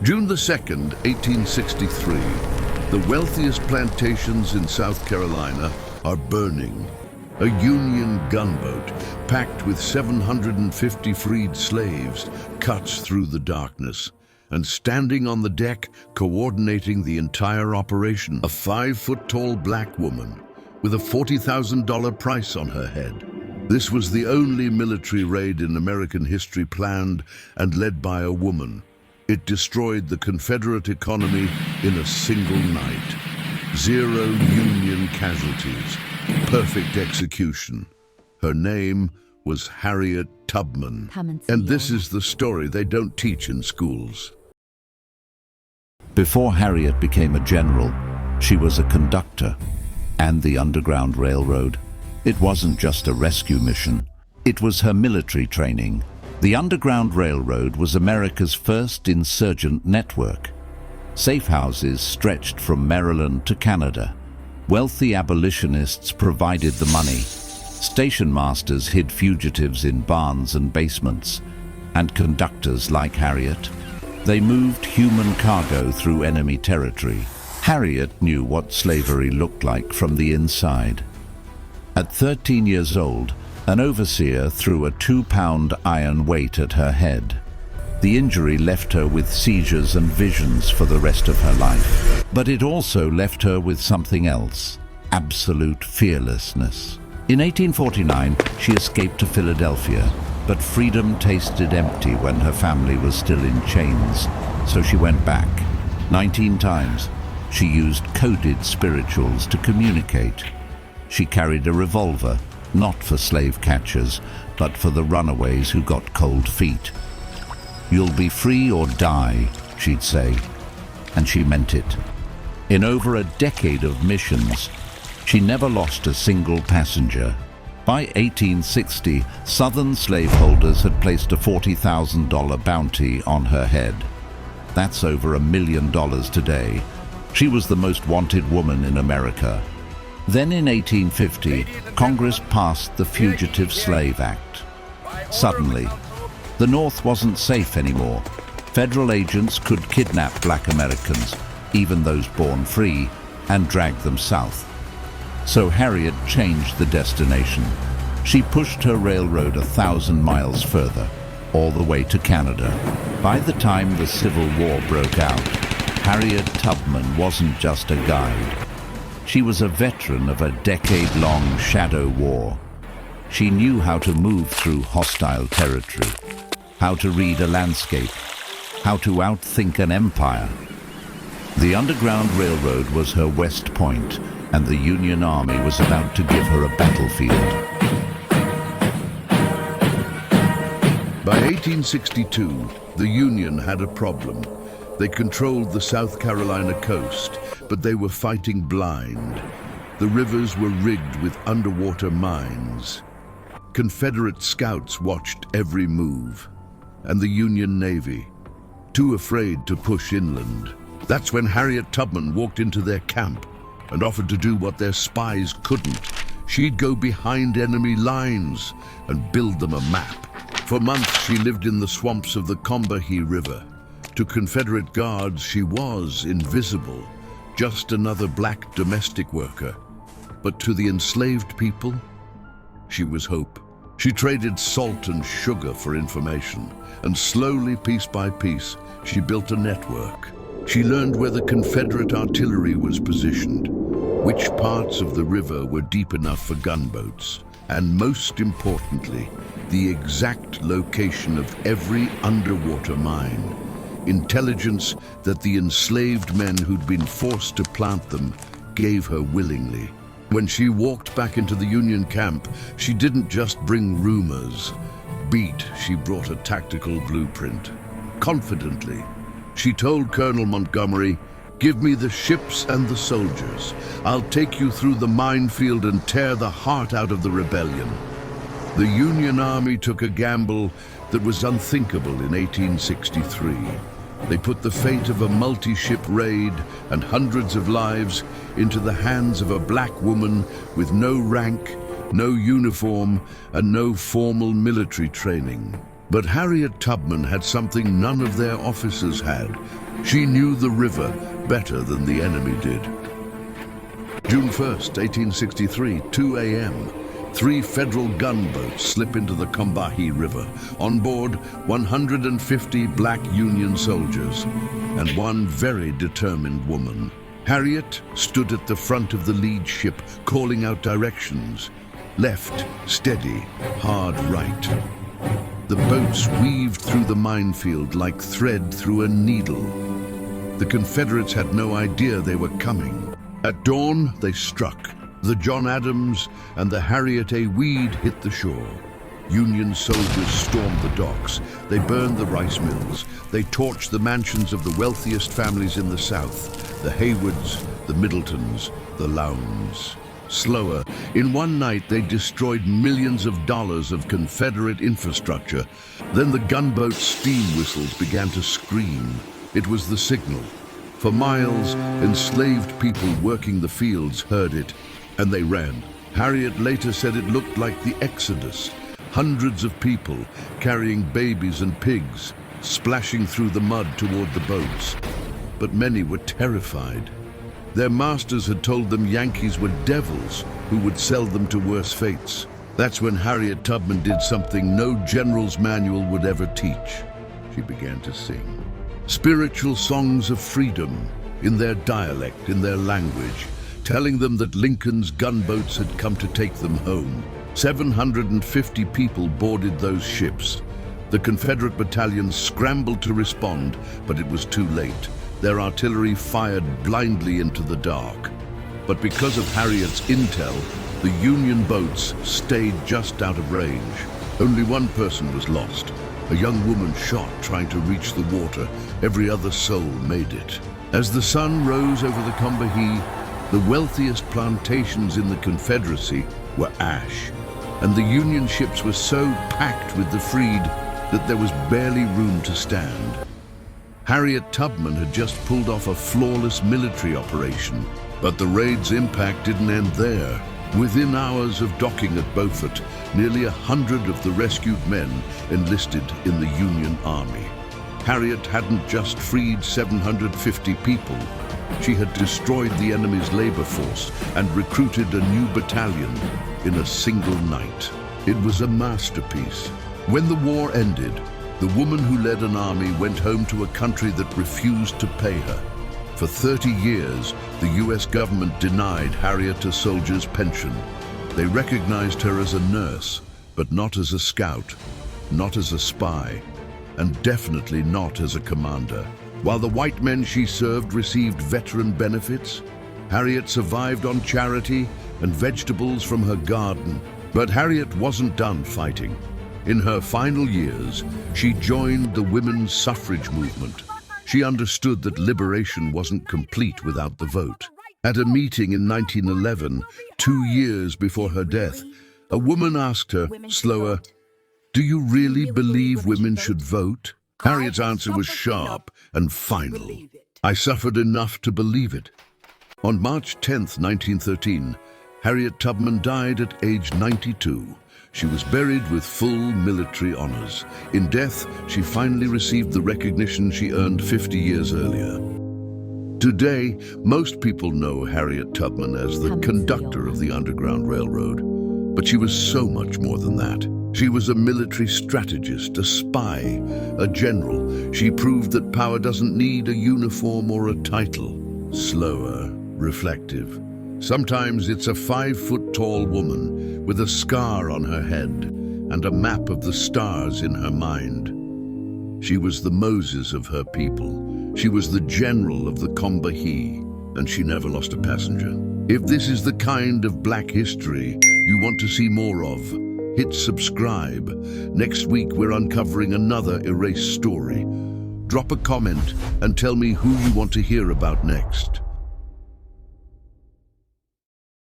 June the 2nd, 1863. The wealthiest plantations in South Carolina are burning. A Union gunboat, packed with 750 freed slaves, cuts through the darkness. And standing on the deck, coordinating the entire operation, a 5-foot-tall black woman with a $40,000 price on her head. This was the only military raid in American history planned and led by a woman. It destroyed the Confederate economy in a single night. 0 Union casualties. Perfect execution. Her name was Harriet Tubman. And this is the story they don't teach in schools. Before Harriet became a general, she was a conductor. And the Underground Railroad, it wasn't just a rescue mission. It was her military training. The Underground Railroad was America's first insurgent network. Safe houses stretched from Maryland to Canada. Wealthy abolitionists provided the money. Station masters hid fugitives in barns and basements. And conductors like Harriet, they moved human cargo through enemy territory. Harriet knew what slavery looked like from the inside. At 13 years old, an overseer threw a 2-pound iron weight at her head. The injury left her with seizures and visions for the rest of her life. But it also left her with something else: absolute fearlessness. In 1849, she escaped to Philadelphia, but freedom tasted empty when her family was still in chains, so she went back. 19 times, she used coded spirituals to communicate. She carried a revolver, not for slave catchers, but for the runaways who got cold feet. "You'll be free or die," she'd say, and she meant it. In over a decade of missions, she never lost a single passenger. By 1860, Southern slaveholders had placed a $40,000 bounty on her head. That's over $1 million today. She was the most wanted woman in America. Then in 1850, Congress passed the Fugitive Slave Act. Suddenly, the North wasn't safe anymore. Federal agents could kidnap black Americans, even those born free, and drag them south. So Harriet changed the destination. She pushed her railroad 1,000 miles further, all the way to Canada. By the time the Civil War broke out, Harriet Tubman wasn't just a guide. She was a veteran of a decade-long shadow war. She knew how to move through hostile territory, how to read a landscape, how to outthink an empire. The Underground Railroad was her West Point, and the Union Army was about to give her a battlefield. By 1862, the Union had a problem. They controlled the South Carolina coast, but they were fighting blind. The rivers were rigged with underwater mines. Confederate scouts watched every move, and the Union Navy, too afraid to push inland. That's when Harriet Tubman walked into their camp and offered to do what their spies couldn't. She'd go behind enemy lines and build them a map. For months, she lived in the swamps of the Combahee River. To Confederate guards, she was invisible, just another black domestic worker. But to the enslaved people, she was hope. She traded salt and sugar for information, and slowly, piece by piece, she built a network. She learned where the Confederate artillery was positioned, which parts of the river were deep enough for gunboats, and most importantly, the exact location of every underwater mine. Intelligence that the enslaved men who'd been forced to plant them gave her willingly. When she walked back into the Union camp, she didn't just bring rumors. She brought a tactical blueprint. Confidently, she told Colonel Montgomery, "Give me the ships and the soldiers. I'll take you through the minefield and tear the heart out of the rebellion." The Union Army took a gamble that was unthinkable in 1863. They put the fate of a multi-ship raid and hundreds of lives into the hands of a black woman with no rank, no uniform, and no formal military training. But Harriet Tubman had something none of their officers had: She knew the river better than the enemy did. June 1st, 1863, 2 a.m. 3 Federal gunboats slip into the Combahee River. On board, 150 black Union soldiers and one very determined woman. Harriet stood at the front of the lead ship, calling out directions. Left, steady, hard right. The boats weaved through the minefield like thread through a needle. The Confederates had no idea they were coming. At dawn, they struck. The John Adams and the Harriet A. Weed hit the shore. Union soldiers stormed the docks. They burned the rice mills. They torched the mansions of the wealthiest families in the South, the Haywoods, the Middletons, the Lowndes. Slower, in one night they destroyed millions of dollars of Confederate infrastructure. Then the gunboat steam whistles began to scream. It was the signal. For miles, enslaved people working the fields heard it, and they ran. Harriet later said it looked like the Exodus. Hundreds of people, carrying babies and pigs, splashing through the mud toward the boats. But many were terrified. Their masters had told them Yankees were devils who would sell them to worse fates. That's when Harriet Tubman did something no general's manual would ever teach. She began to sing spiritual songs of freedom in their dialect, in their language, telling them that Lincoln's gunboats had come to take them home. 750 people boarded those ships. The Confederate battalions scrambled to respond, but it was too late. Their artillery fired blindly into the dark. But because of Harriet's intel, the Union boats stayed just out of range. Only one person was lost. A young woman shot trying to reach the water. Every other soul made it. As the sun rose over the Combahee, the wealthiest plantations in the Confederacy were ash, and the Union ships were so packed with the freed that there was barely room to stand. Harriet Tubman had just pulled off a flawless military operation, but the raid's impact didn't end there. Within hours of docking at Beaufort, nearly 100 of the rescued men enlisted in the Union Army. Harriet hadn't just freed 750 people. She had destroyed the enemy's labor force and recruited a new battalion in a single night. It was a masterpiece. When the war ended, the woman who led an army went home to a country that refused to pay her. For 30 years, the U.S. government denied Harriet a soldier's pension. They recognized her as a nurse, but not as a scout, not as a spy, and definitely not as a commander. While the white men she served received veteran benefits, Harriet survived on charity and vegetables from her garden. But Harriet wasn't done fighting. In her final years, she joined the women's suffrage movement. She understood that liberation wasn't complete without the vote. At a meeting in 1911, 2 years before her death, a woman asked her, slower, "Do you really believe women should vote?" Harriet's answer was sharp and final. "I suffered enough to believe it." On March 10th, 1913, Harriet Tubman died at age 92. She was buried with full military honors. In death, she finally received the recognition she earned 50 years earlier. Today, most people know Harriet Tubman as the conductor of the Underground Railroad, but she was so much more than that. She was a military strategist, a spy, a general. She proved that power doesn't need a uniform or a title. Slower, reflective. Sometimes it's a 5-foot-tall woman with a scar on her head and a map of the stars in her mind. She was the Moses of her people. She was the general of the Combahee, and she never lost a passenger. If this is the kind of black history you want to see more of, hit subscribe. Next week we're uncovering another erased story. Drop a comment and tell me who you want to hear about next.